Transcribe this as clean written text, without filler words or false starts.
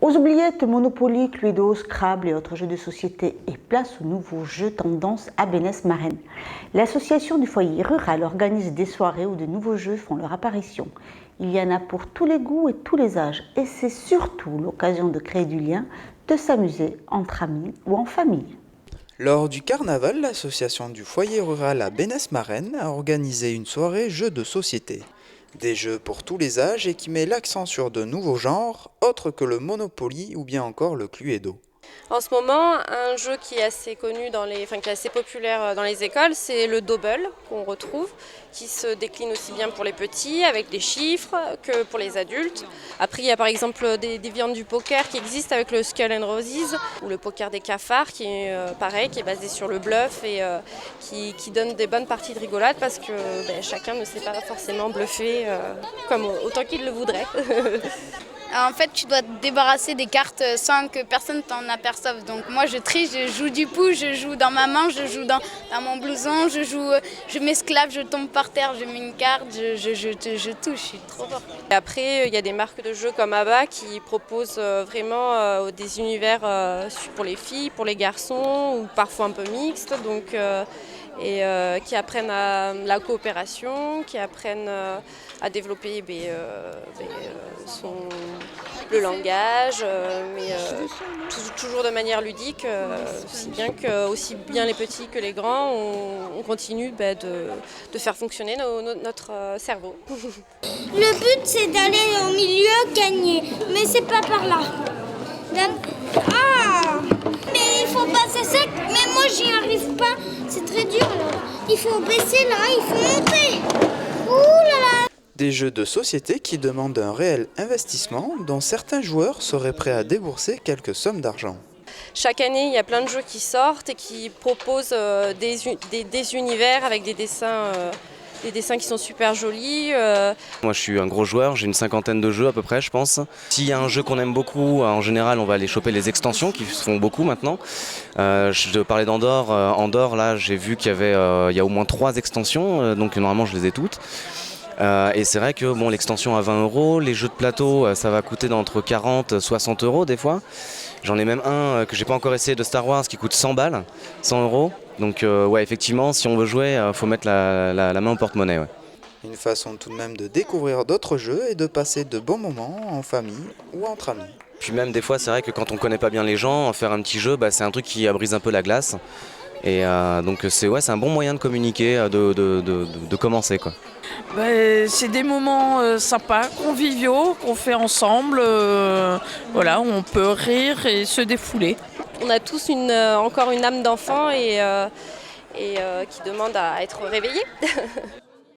Aux oubliettes, Monopoly, Cluedo, Scrabble et autres jeux de société et place aux nouveaux jeux tendance à Bénesse-Marennes. L'association du foyer rural organise des soirées où de nouveaux jeux font leur apparition. Il y en a pour tous les goûts et tous les âges et c'est surtout l'occasion de créer du lien, de s'amuser entre amis ou en famille. Lors du carnaval, l'association du foyer rural à Bénesse-Marennes a organisé une soirée jeux de société. Des jeux pour tous les âges et qui met l'accent sur de nouveaux genres, autres que le Monopoly ou bien encore le Cluedo. En ce moment, un jeu qui est assez connu, qui est assez populaire dans les écoles, c'est le Dobble qu'on retrouve, qui se décline aussi bien pour les petits avec des chiffres que pour les adultes. Après, il y a par exemple des viandes du poker qui existent avec le Skull and Roses ou le poker des cafards qui est pareil, qui est basé sur le bluff et qui donne des bonnes parties de rigolade parce que chacun ne sait pas forcément bluffer autant qu'il le voudrait. En fait, tu dois te débarrasser des cartes sans que personne t'en aperçoive. Donc moi, je triche, je joue du pouce, je joue dans ma main, je joue dans mon blouson, je m'esclave, je tombe par terre, je mets une carte, je touche, je suis trop forte. Et après, il y a des marques de jeux comme ABBA qui proposent vraiment des univers pour les filles, pour les garçons, ou parfois un peu mixtes. Qui apprennent à la coopération, qui apprennent à développer le langage, toujours de manière ludique, si bien que aussi bien les petits que les grands, on continue de faire fonctionner notre cerveau. Le but c'est d'aller au milieu gagner, mais c'est pas par là. Mais il faut passer sec, mais moi j'y arrive pas, c'est très dur là. Il faut baisser là, il faut monter. Ouh là là. Des jeux de société qui demandent un réel investissement dont certains joueurs seraient prêts à débourser quelques sommes d'argent. Chaque année, il y a plein de jeux qui sortent et qui proposent des univers avec des dessins qui sont super jolis. Moi je suis un gros joueur, j'ai une cinquantaine de jeux à peu près je pense. S'il y a un jeu qu'on aime beaucoup, en général on va aller choper les extensions qui se font beaucoup maintenant. Je parlais d'Andorre, Andorre là j'ai vu qu'il y a au moins 3 extensions, donc normalement je les ai toutes. Et c'est vrai que l'extension à 20 €, les jeux de plateau ça va coûter d'entre 40 et 60 € des fois. J'en ai même un que j'ai pas encore essayé de Star Wars qui coûte 100 balles, 100 €. Donc ouais effectivement si on veut jouer, faut mettre la main au porte-monnaie. Ouais. Une façon tout de même de découvrir d'autres jeux et de passer de bons moments en famille ou entre amis. Puis même des fois c'est vrai que quand on connaît pas bien les gens, faire un petit jeu c'est un truc qui brise un peu la glace. Et donc c'est un bon moyen de communiquer, de commencer quoi. C'est des moments sympas, conviviaux, qu'on fait ensemble, où on peut rire et se défouler. On a tous encore une âme d'enfant et qui demande à être réveillée.